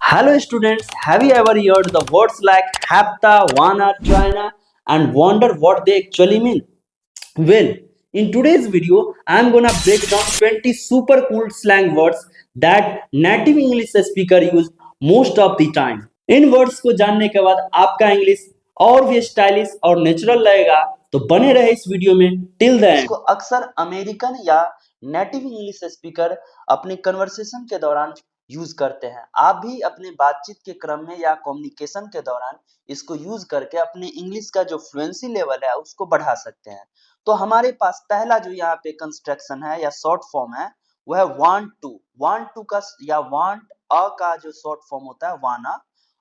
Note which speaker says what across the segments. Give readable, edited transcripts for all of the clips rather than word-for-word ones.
Speaker 1: Hello students, have you ever heard the words like hapta, wanna, China and wonder what they actually mean? Well, in today's video, I'm gonna break down 20 super cool slang words that native English speaker use most of the time. In words को जानने के बाद आपका English और भी stylish और natural लगेगा, तो बने रहे इस वीडियो में टिल द एंड। इसको अक्सर अमेरिकन या नेटिव इंग्लिश स्पीकर अपने कन्वर्सेशन के दौरान यूज करते हैं। आप भी अपने बातचीत के क्रम में या कम्युनिकेशन के दौरान इसको यूज करके अपने इंग्लिश का जो फ्लुएंसी लेवल है उसको बढ़ा सकते हैं। तो हमारे पास पहला जो यहाँ पे कंस्ट्रक्शन है या शॉर्ट फॉर्म है वह है वांट टू का या वांट अ का जो शॉर्ट फॉर्म होता है वाना,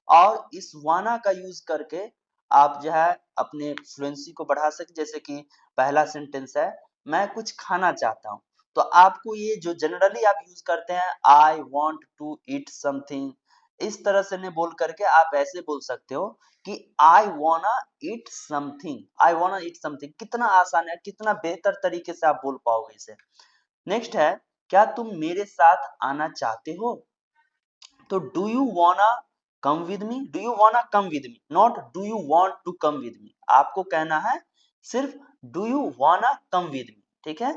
Speaker 1: और इस वाना का यूज करके आप जो है अपने फ्लुएंसी को बढ़ा सकते। जैसे कि पहला सेंटेंस है मैं कुछ खाना चाहता हूँ, तो आपको ये जो जनरली आप यूज करते हैं I want to eat something, इस तरह से नहीं बोल करके आप ऐसे बोल सकते हो कि आई वांना ईट समथिंग। आई वांना ईट समथिंग कितना आसान है, कितना बेहतर तरीके से आप बोल पाओगे इसे। नेक्स्ट है क्या तुम मेरे साथ आना चाहते हो, तो do you wanna come with me, do you wanna come with me, not do you want to come with me. आपको कहना है सिर्फ do you wanna come with me, ठीक है।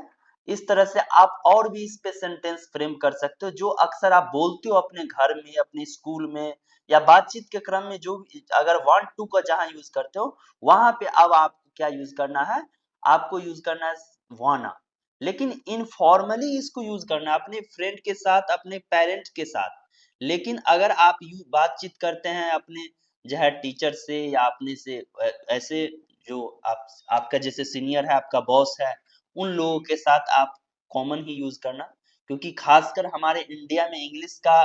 Speaker 1: इस तरह से आप और भी इस पे सेंटेंस फ्रेम कर सकते हो जो अक्सर आप बोलते हो अपने घर में, अपने स्कूल में या बातचीत के क्रम में। जो अगर वांट टू का जहां यूज करते हो वहां पे अब आपको क्या यूज करना है, आपको यूज करना है वाना। लेकिन इनफॉर्मली इसको यूज करना है अपने फ्रेंड के साथ, अपने पेरेंट के साथ। लेकिन अगर आप यू बातचीत करते हैं अपने जो है टीचर से या अपने से ऐसे जो आपका जैसे सीनियर है, आपका बॉस है, उन लोगों के साथ आप कॉमन ही यूज करना। क्योंकि खासकर हमारे इंडिया में इंग्लिश का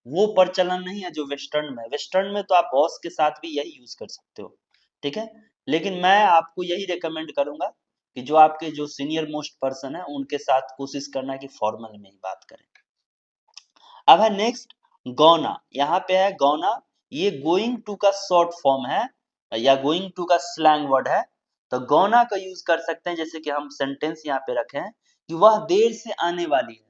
Speaker 1: वो प्रचलन नहीं है जो वेस्टर्न में तो आप बॉस के साथ भी यही यूज कर सकते हो, ठीक है। लेकिन मैं आपको यही रेकमेंड करूंगा कि जो आपके जो सीनियर मोस्ट पर्सन है उनके साथ कोशिश करना कि फॉर्मल में ही बात करें। अब है नेक्स्ट गोना, यहाँ पे है गोना, ये गोइंग टू का शॉर्ट फॉर्म है या गोइंग टू का स्लैंग वर्ड है। तो गोना का यूज कर सकते हैं जैसे कि हम सेंटेंस यहाँ पे रखे हैं कि वह देर से आने वाली है।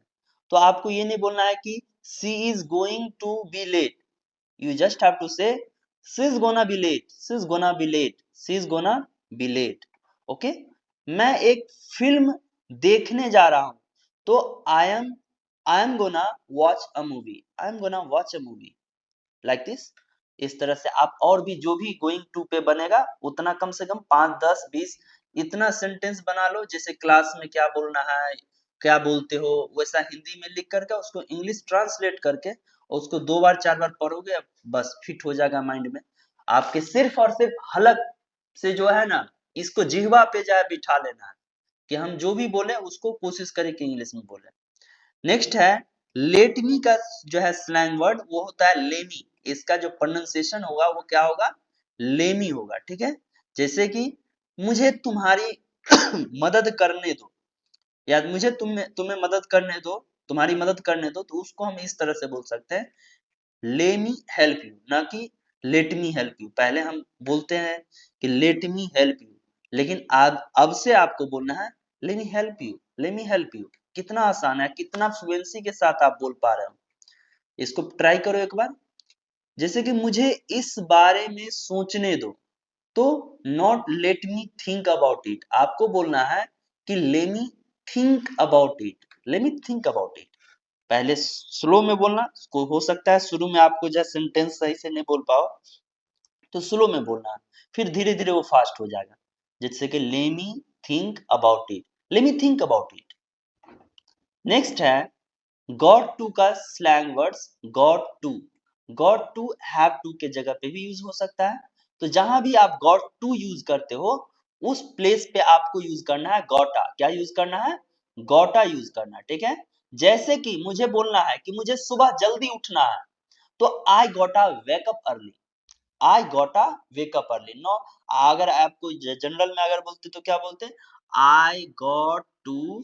Speaker 1: तो आपको ये नहीं बोलना है कि she is going to be late, you just have to say she's gonna be late, she's gonna be late, she's gonna be late, okay। मैं एक फिल्म देखने जा रहा हूं, तो I am gonna watch a movie, I am gonna watch a movie like this। इस तरह से आप और भी जो भी गोइंग टू पे बनेगा उतना कम से कम 5 10 20 इतना सेंटेंस बना लो। जैसे क्लास में क्या बोलना है, क्या बोलते हो, वैसा हिंदी में लिख करके उसको इंग्लिश ट्रांसलेट करके और उसको 2 बार 4 बार पढ़ोगे, बस फिट हो जाएगा माइंड में आपके। सिर्फ और सिर्फ हलक से जो है ना, इसको जिह्वा पे जाए बिठा लेना है कि हम जो भी बोले उसको कोशिश करें कि इंग्लिश में बोले। नेक्स्ट है लेट मी का जो है स्लैंग वर्ड वो होता है लेमी। इसका जो प्रोनाउंसिएशन होगा वो क्या होगा, लेमी होगा, ठीक है। जैसे कि मुझे तुम्हारी मदद करने दो, या मुझे तुम्हें मदद करने दो, तुम्हारी मदद करने दो, तो उसको हम इस तरह से बोल सकते हैं ले मी हेल्प यू, ना कि लेट मी हेल्प यू। पहले हम बोलते हैं कि लेट मी हेल्प यू, लेकिन अब से आपको बोलना है ले मी हेल्प यू, ले मी हेल्प यू। कितना आसान है, कितना फ्लुएंसी के साथ आप बोल पा रहे हो। इसको ट्राई करो एक बार। जैसे कि मुझे इस बारे में सोचने दो, तो not let me think about it, आपको बोलना है कि ले me think about it, let me think about it. पहले स्लो में बोलना, हो सकता है शुरू में आपको जो सेंटेंस सही से नहीं बोल पाओ, तो स्लो में बोलना है, फिर धीरे धीरे वो फास्ट हो जाएगा। जैसे कि ले me think about it, let me think about it. Next है गॉट टू का slang words got to have to के जगह पे भी यूज हो सकता है। तो जहां भी आप गॉट टू यूज करते हो उस प्लेस पे आपको यूज करना है गॉटा। क्या यूज करना है, गॉटा यूज करना है, ठीक है। जैसे कि मुझे बोलना है कि मुझे सुबह जल्दी उठना है, तो I gotta wake up early, I gotta wake up early. No, अगर आपको जनरल में अगर बोलते तो क्या बोलते, I got to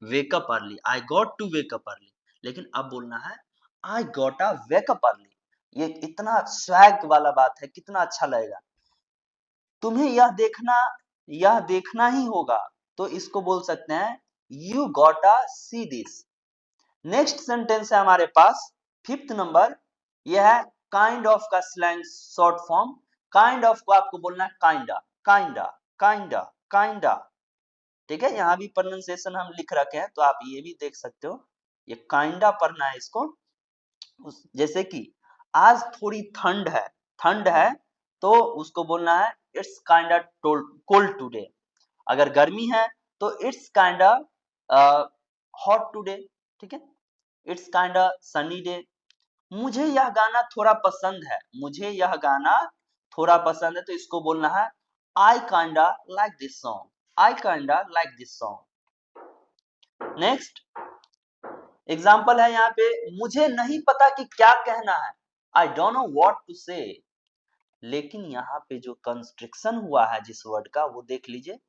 Speaker 1: wake up early, I got to wake up early. लेकिन अब बोलना है I got a wake up early. ये इतना स्वैग वाला बात है, कितना अच्छा लगेगा। तुम्हें यह देखना ही होगा, तो इसको बोल सकते हैं you got a see this. Next sentence है हमारे पास फिफ्थ नंबर, यह है काइंड ऑफ का slang short form, kind of को आपको बोलना है काइंडा, काइंडा, काइंडा, काइंडा। ठीक है, यहाँ भी प्रोनाउंसिएशन हम लिख रखे हैं तो आप ये भी देख सकते हो, ये काइंडा पढ़ना है इसको। जैसे कि आज थोड़ी ठंड है तो उसको बोलना है इट्स काइंडा कोल्ड टुडे। अगर गर्मी है तो इट्स काइंडा हॉट टुडे। ठीक है, इट्स काइंडा सनी डे। मुझे यह गाना थोड़ा पसंद है, मुझे यह गाना थोड़ा पसंद है तो इसको बोलना है I kinda like this song, I kinda like this song. Next example है यहाँ पे, मुझे नहीं पता कि क्या कहना है, I don't know what to say. लेकिन यहाँ पे जो कंस्ट्रक्शन हुआ है जिस वर्ड का वो देख लीजिए,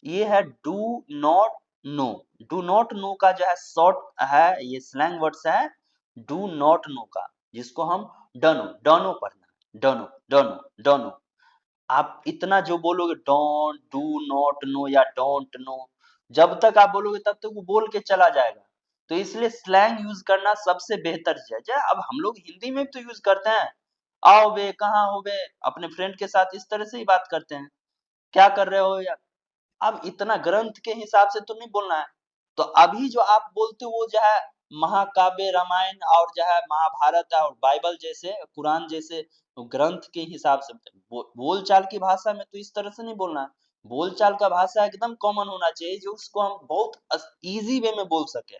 Speaker 1: ये है do not no. Do not know का जो है शॉर्ट है, ये स्लैंग वर्ड्स है डू नॉट नो का, जिसको हम डनो डनो पढ़ना, डनो डनो डनो। आप इतना जो बोलोगे डोंट, डू नॉट नो या डोंट नो, जब तक आप बोलोगे तब तक वो बोल के चला जाएगा। तो इसलिए स्लैंग यूज करना सबसे बेहतर चीज है। अब हम लोग हिंदी में भी तो यूज करते हैं, आओ बे, कहाँ हो बे, अपने फ्रेंड के साथ इस तरह से ही बात करते हैं, क्या कर रहे हो या। अब इतना ग्रंथ के हिसाब से तो नहीं बोलना है। तो अभी जो आप बोलते हो वो जो है महाकाव्य, रामायण और जो है महाभारत और बाइबल जैसे, कुरान जैसे ग्रंथ के हिसाब से बोलचाल की भाषा में तो इस तरह से नहीं बोलना है। बोलचाल का भाषा एकदम कॉमन होना चाहिए जो उसको हम बहुत इजी वे में बोल सके।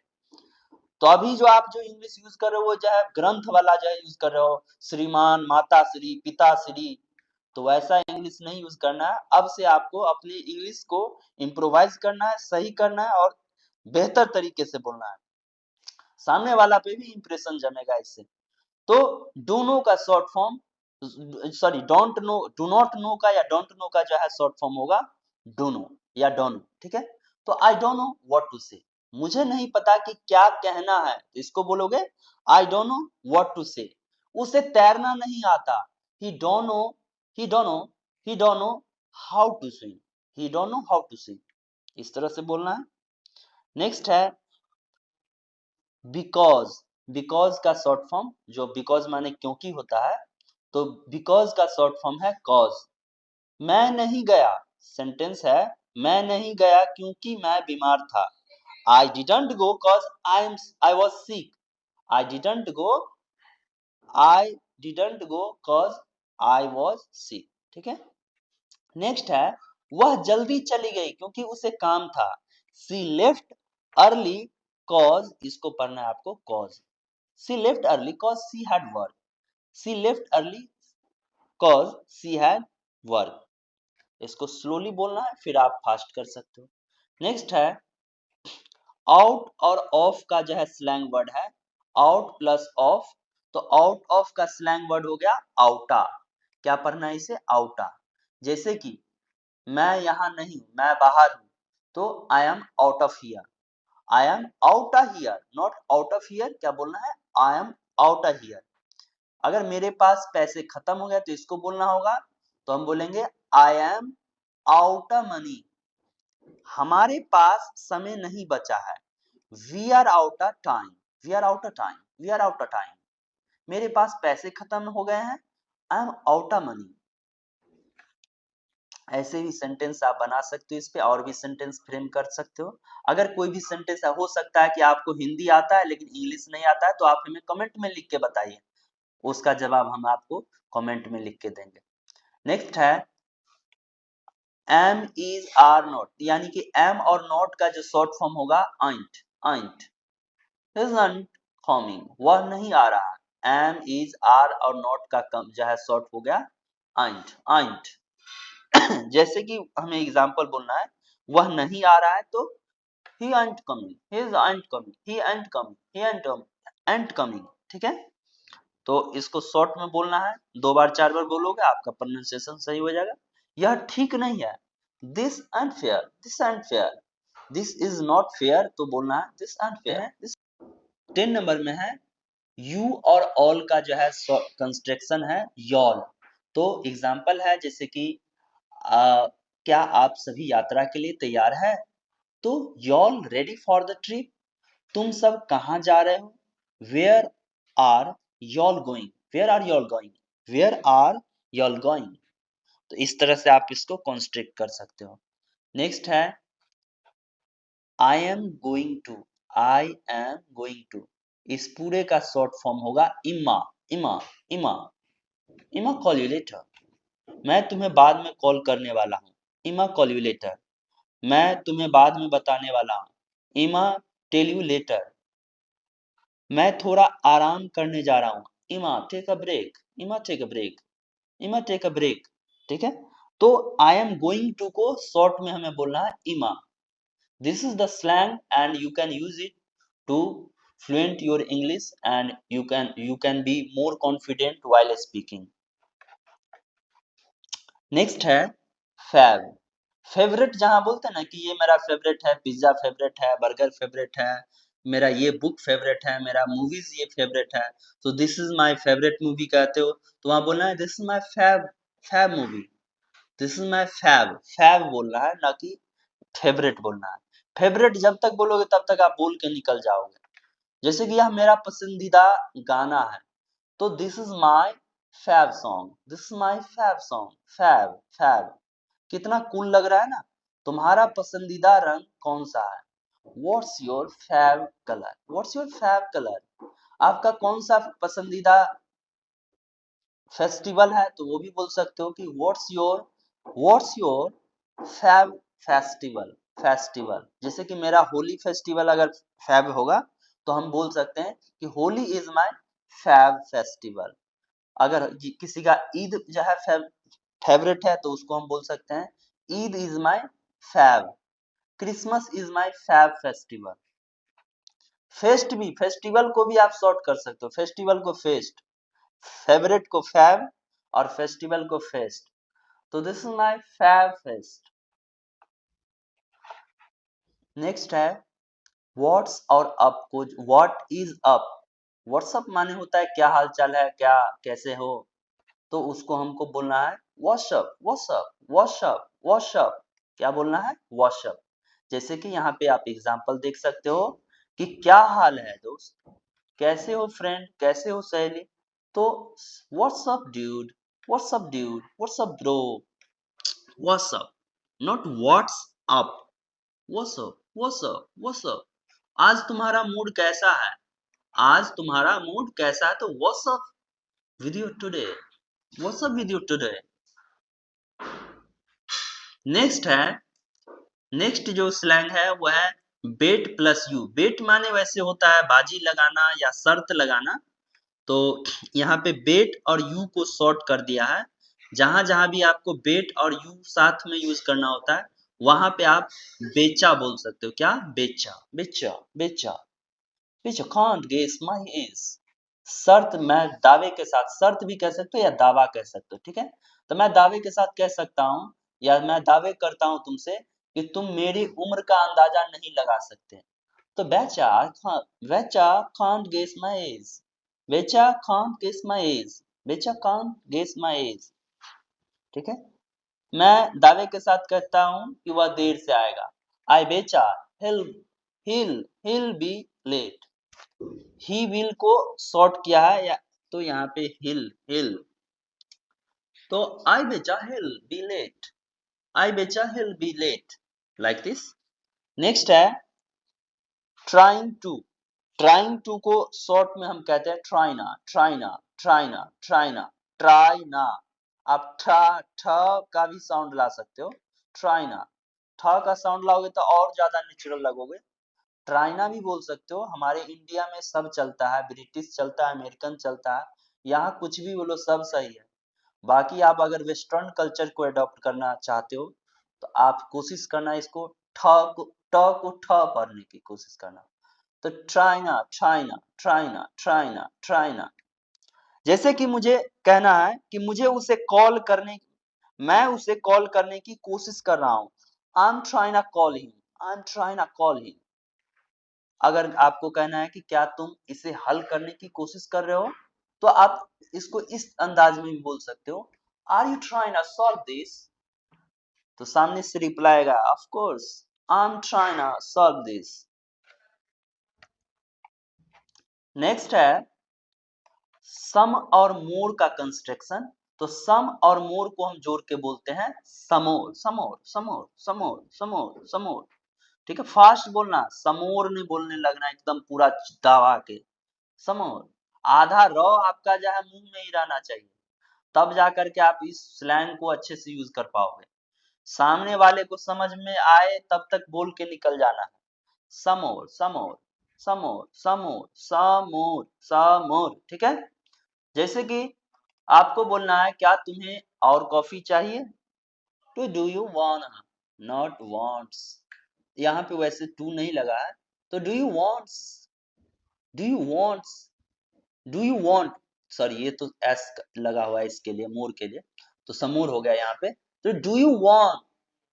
Speaker 1: तो अभी जो आप जो इंग्लिश यूज कर रहे हो वो जो है ग्रंथ वाला जो है यूज कर रहे हो, श्रीमान, माता श्री, पिता श्री, तो वैसा इंग्लिश नहीं यूज करना है। अब से आपको अपनी इंग्लिश को इम्प्रोवाइज करना है, सही करना है और बेहतर तरीके से बोलना है, सामने वाला पे भी इंप्रेशन जमेगा इससे। तो डू नो का short form, sorry don't know, do not know का या डोंट नो का जो है शॉर्ट फॉर्म होगा डू नो या डोनो। ठीक है, तो I don't know what to say, मुझे नहीं पता कि क्या कहना है, तो इसको बोलोगे I don't know what to say. उसे तैरना नहीं आता, he don't know, he don't know, he don't know how to swim, he don't know how to swim, इस तरह से बोलना है। नेक्स्ट है बिकॉज। बिकॉज का शॉर्ट फॉर्म, जो बिकॉज माने क्योंकि होता है, तो बिकॉज का शॉर्ट फॉर्म है कॉज। मैं नहीं गया, सेंटेंस है, मैं नहीं गया क्योंकि मैं बीमार था, I didn't go cause I was sick, I didn't go, I didn't go cause I was sick. ठीक है, नेक्स्ट है वह जल्दी चली गई क्योंकि उसे काम था, सी लेफ्ट अर्ली कॉज, इसको पढ़ना है आपको cause, she left early cause she had work, she left early cause she had work. इसको स्लोली बोलना है, फिर आप फास्ट कर सकते हो। नेक्स्ट है आउट और ऑफ का जो है स्लैंग वर्ड है, आउट प्लस ऑफ, तो आउट ऑफ का स्लैंग वर्ड हो गया आउटा। क्या पढ़ना है इसे, आउटा। जैसे कि मैं यहाँ नहीं हूं, मैं बाहर हूं, तो I am out of here, I am out of here, not out of here, क्या बोलना है, I am out of here. अगर मेरे पास पैसे खत्म हो गए तो इसको बोलना होगा, तो हम बोलेंगे I am out of money, हमारे पास समय नहीं बचा है, we are out of time, we are out of time, we are out of time. मेरे पास पैसे खत्म हो गए हैं, I am out of money. ऐसे भी सेंटेंस आप बना सकते हो, इस पे और भी सेंटेंस फ्रेम कर सकते हो। अगर कोई भी सेंटेंस हो सकता है कि आपको हिंदी आता है लेकिन इंग्लिश नहीं आता है, तो आप हमें कमेंट में लिख के बताइए, उसका जवाब हम आपको कमेंट में लिख के देंगे। नेक्स्ट है एम इज आर नॉट, यानी कि एम और नॉट का जो शॉर्ट फॉर्म होगा आइंट, आइंट isn't coming, वह नहीं आ रहा, एम इज आर और नॉट का कम जो है शॉर्ट हो गया आइंट, आइंट। जैसे कि हमें एग्जांपल बोलना है, वह नहीं आ रहा है तो he ain't coming, he ain't coming, he ain't coming, he ain't coming। ठीक है, तो इसको शॉर्ट में बोलना है, 2 बार 4 बार बोलोगे आपका प्रोनाउंसिएशन सही हो जाएगा। यह ठीक नहीं है, this unfair, this unfair, this is not fair, तो बोलना है दिस अनफेयर। 10 नंबर में है यू और ऑल का जो है कंस्ट्रक्शन है यॉल। तो एग्जांपल है जैसे कि क्या आप सभी यात्रा के लिए तैयार है, तो y'all ready for the trip, तुम सब कहाँ जा रहे हो, where are y'all going, where are you all going, where are you all going. तो इस तरह से आप इसको कॉन्स्ट्रिक्ट कर सकते हो। नेक्स्ट है I am going to, I am going to, इस पूरे का शॉर्ट फॉर्म होगा इमा, इमा, इमा, इमा कॉल यू लेटर, मैं तुम्हें बाद में कॉल करने वाला हूँ, इमा कॉल यू लेटर, मैं तुम्हें बाद में बताने वाला हूँ, इमा टेल यू लेटर, मैं थोड़ा आराम करने जा रहा हूँ, imma take a break, imma take a break, imma take a break. ठीक है, तो आई एम गोइंग टू को शॉर्ट में हमें बोलना है imma. This is the slang and you can use it to fluent your English and you can be more confident while speaking. Next है fav. Favourite जहां बोलते हैं ना कि ये मेरा फेवरेट है, पिज्जा फेवरेट है, बर्गर फेवरेट है, मेरा ये बुक फेवरेट है, मेरा मूवीज ये फेवरेट है, तो this is my favourite movie कहते हो तो वहां बोलना है this is my fav, fav movie, this is my fav, fav बोलना है ना कि फेवरेट बोलना है। फेवरेट जब तक बोलोगे तब तक आप बोल के निकल जाओगे। जैसे कि यह मेरा पसंदीदा गाना है, तो this is my fav song, this is my fav song, fav, fav, कितना कूल लग रहा है ना। तुम्हारा पसंदीदा रंग कौन सा है, what's your fav colour, what's your fav colour, आपका कौन सा पसंदीदा फेस्टिवल है, तो वो भी बोल सकते हो कि what's your fav festival, festival. जैसे कि मेरा होली फेस्टिवल अगर फैव होगा तो हम बोल सकते हैं कि Holi is my fav festival. अगर किसी का ईद जो है फेवरेट है तो उसको हम बोल सकते हैं Eid is my fav, Christmas is my fav festival. Fest भी, फेस्टिवल को भी आप शॉर्ट कर सकते हो, फेस्टिवल को फेस्ट, फेवरेट को फैव और फेस्टिवल को फेस्ट, तो this is my fav fest. Next है व्हाट्स और अप को, व्हाट इज अप, व्हाट्सअप माने होता है क्या हाल चाल है, क्या कैसे हो, तो उसको हमको बोलना है व्हाट्सअप, व्हाट्सअप, व्हाट्सअप, व्हाट्सअप, क्या बोलना है व्हाट्सअप। जैसे कि यहाँ पे आप एग्जांपल देख सकते हो कि क्या हाल है दोस्त, कैसे हो फ्रेंड, कैसे हो सहेली, तो what's up dude, what's up dude, what's up bro, what's up, not what's up, what's up, what's up, what's up. आज तुम्हारा मूड कैसा है, आज तुम्हारा मूड कैसा है, तो what's up with you today, what's up with you today. Next है, नेक्स्ट जो स्लैंग है वो है बेट प्लस यू। बेट माने वैसे होता है बाजी लगाना या शर्त लगाना, तो यहाँ पे बेट और यू को शॉर्ट कर दिया है। जहां जहां भी आपको बेट और यू साथ में यूज करना होता है वहां पे आप बेचा बोल सकते हो, क्या बेचा, बेचा, बेचा, बेचा, कांट गेस माय एज। शर्त, मैं दावे के साथ, शर्त भी कह सकते हो या दावा कह सकते हो, ठीक है। तो मैं दावे के साथ कह सकता हूँ या मैं दावे करता हूँ तुमसे कि तुम मेरी उम्र का अंदाजा नहीं लगा सकते, तो बेचा, बेचा कांट गेस माय एज, बेचा कांट गेस माय एज, बेचा कांट गेस माय एज। ठीक है, मैं दावे के साथ कहता हूँ कि वह देर से आएगा, I betcha he'll, he'll be late, he will को शॉर्ट किया है या तो यहाँ पे हिल, हिल, तो आई betcha he'll be late, I betcha he'll be late, like this. Next है ट्राइंग टू। ट्राइंग टू को शॉर्ट में हम कहते हैं ट्राइना, ट्राइना, ट्राइना, ट्राइना, ट्राइना। आप ठ, ठ का भी साउंड ला सकते हो, ट्राइना, ठ का साउंड लाओगे तो और ज्यादा नेचुरल लगोगे। ट्राइना भी बोल सकते हो, हमारे इंडिया में सब चलता है, ब्रिटिश चलता है, अमेरिकन चलता है, यहाँ कुछ भी बोलो सब सही है। बाकी आप अगर वेस्टर्न कल्चर को अडॉप्ट करना चाहते हो तो आप कोशिश करना इसको ट को ठ पढ़ने की कोशिश करना, तो ट्राइना, ट्राइना, ट्राइना, ट्राइना, ट्राइना। जैसे कि मुझे कहना है कि मुझे उसे कॉल करने, मैं उसे कॉल करने की कोशिश कर रहा हूँ, I am trying to call him, I am trying to call him. अगर आपको कहना है कि क्या तुम इसे हल करने की कोशिश कर रहे हो, तो आप इसको इस अंदाज में भी बोल सकते हो, are you trying to solve this, तो सामने से रिप्लाई आएगा of course I am trying to solve this. Next है सम और मोर का कंस्ट्रक्शन, तो सम और मोर को हम जोड़ के बोलते हैं समोर, समोर, समोर, समोर, समोर, समोर। ठीक है, फास्ट बोलना, समोर नहीं बोलने लगना एकदम पूरा दबा के, समोर। आधा र आपका जो है मुंह में ही रहना चाहिए, तब जा करके आप इस स्लैंग को अच्छे से यूज कर पाओगे। सामने वाले को समझ में आए तब तक बोल के निकल जाना है। समोर, समोर, समोर, समोर, समोर, समोर। ठीक है, जैसे कि आपको बोलना है क्या तुम्हें और कॉफी चाहिए, तो do you want, not wants. यहाँ पे वैसे टू नहीं लगा है, तो do you wants, do you wants, do you want, sorry ये तो एस लगा हुआ है इसके लिए, मोर के लिए, तो समोर हो गया यहाँ पे। तो do you want,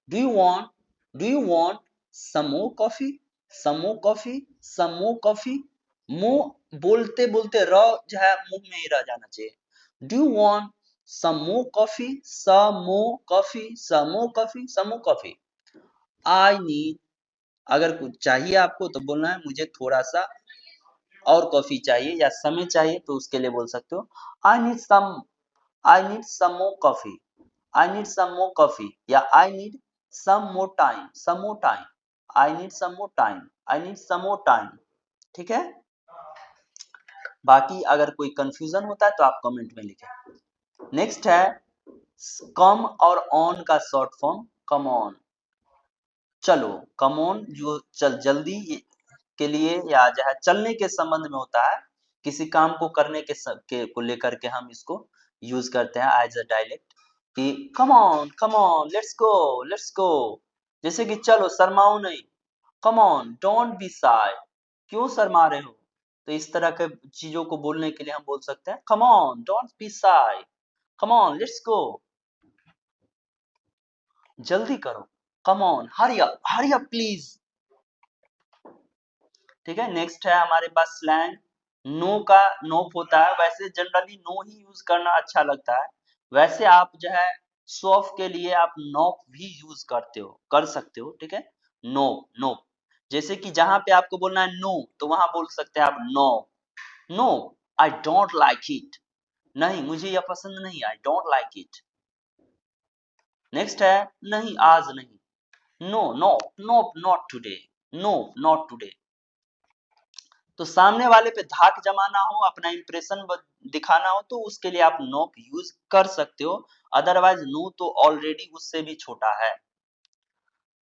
Speaker 1: do you want, do you want some more coffee, some more coffee, some more coffee. मुंह बोलते बोलते र जो है मुंह में ही रह जाना चाहिए। Do you want some more coffee, some more coffee, some more coffee, some more coffee. I need, अगर कुछ चाहिए आपको तो बोलना है मुझे थोड़ा सा और कॉफी चाहिए या समय चाहिए, तो उसके लिए बोल सकते हो I need some, I need some more coffee, I need some more coffee, या I need some more time, some more time, I need some more time, I need some more time. ठीक है, बाकी अगर कोई confusion होता है तो आप कमेंट में लिखें। नेक्स्ट है कम और ऑन का शॉर्ट फॉर्म, कम ऑन, चलो। कम ऑन जो चल जल्दी के लिए या जो है चलने के संबंध में होता है, किसी काम को करने को लेकर के हम इसको यूज करते हैं एज अ डायलेक्ट, कि come on let's go, let's go. जैसे कि चलो शर्माओ नहीं, come on don't be shy, क्यों शर्मा रहे हो। तो इस तरह के चीजों को बोलने के लिए हम बोल सकते हैं come on don't be shy, come on let's go, जल्दी करो, come on hurry up please. ठीक है, नेक्स्ट है हमारे पास स्लैंग नो का, नोप होता है, वैसे जनरली नो ही यूज करना अच्छा लगता है, वैसे आप जो है शो ऑफ के लिए आप नोप भी यूज करते हो, कर सकते हो। ठीक है, नो, नो, जैसे कि जहां पे आपको बोलना है नो, तो वहां बोल सकते हैं आप no, no I don't like it, नहीं मुझे यह पसंद नहीं, I don't like it. Next है नहीं आज नहीं, no, no, no not today, no not today. तो सामने वाले पे धाक जमाना हो, अपना इंप्रेशन दिखाना हो, तो उसके लिए आप नो यूज कर सकते हो, अदरवाइज नो तो ऑलरेडी उससे भी छोटा है।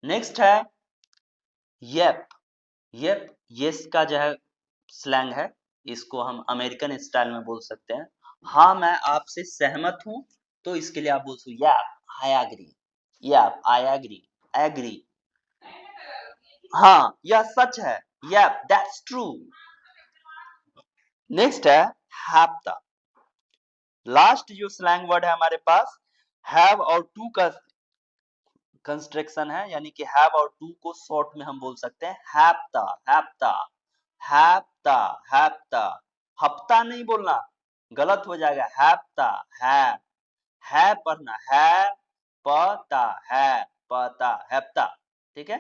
Speaker 1: नेक्स्ट है येप, येप यस का जो है स्लैंग है, इसको हम अमेरिकन स्टाइल में बोल सकते हैं। हाँ मैं आपसे सहमत हूं, तो इसके लिए आप बोल सकते yep I agree, yep I agree, agree, हाँ यह सच है, येप दैट्स ट्रू। नेक्स्ट है हैप्ता, लास्ट जो स्लैंग वर्ड है हमारे पास, हैव और टू का कंस्ट्रक्शन है, यानी कि हैव और टू को शॉर्ट में हम बोल सकते हैं हैप्ता, हैप्ता, हैप्ता, हैप्ता। हफ्ता नहीं बोलना, गलत हो जाएगा, हैप्ता, है पढ़ना, है पता, है पता, हैप्ता। ठीक है,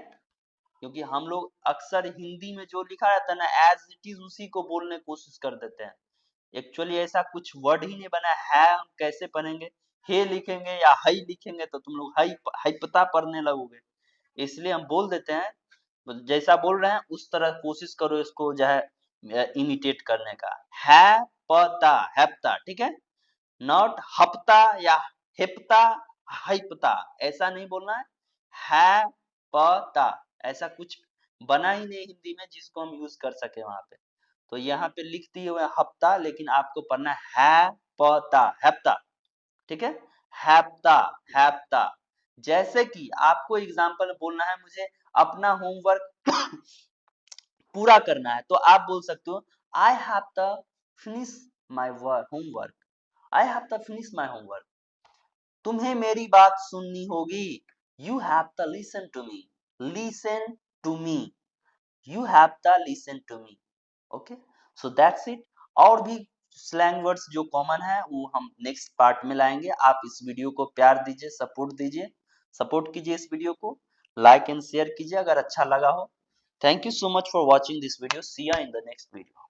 Speaker 1: क्योंकि हम लोग अक्सर हिंदी में जो लिखा रहता है ना एज इट इज उसी को बोलने की कोशिश कर देते हैं, एक्चुअली ऐसा कुछ वर्ड ही नहीं बना है, हम कैसे पढ़ेंगे, हे लिखेंगे या हई लिखेंगे तो तुम लोग हई पता पढ़ने लगोगे, इसलिए हम बोल देते हैं, जैसा बोल रहे हैं उस तरह कोशिश करो इसको जो है इमिटेट करने का, है पता, हैप्ता। ठीक है, नॉट हफ्ता या हिप्ता, हिपता, ऐसा नहीं बोलना है पता, ऐसा कुछ बना ही नहीं हिंदी में जिसको हम यूज कर सके वहां पे। तो यहाँ पे लिख दिए हुए हफ्ता, लेकिन आपको पढ़ना है पता, हैप्ता। ठीक है, हैप्ता, हैप्ता। जैसे कि आपको एग्जाम्पल बोलना है मुझे अपना होमवर्क पूरा करना है, तो आप बोल सकते हो I have to finish my work homework, I have to finish my homework. तुम्हें मेरी बात सुननी होगी, you have to listen to me, listen to me, you have to listen to me. Okay, so that's it. और भी slang words जो common है वो हम नेक्स्ट पार्ट में लाएंगे। आप इस वीडियो को प्यार दीजिए, सपोर्ट दीजिए, सपोर्ट कीजिए इस वीडियो को, लाइक एंड शेयर कीजिए अगर अच्छा लगा हो। Thank you so much for watching this video, see you in the next video.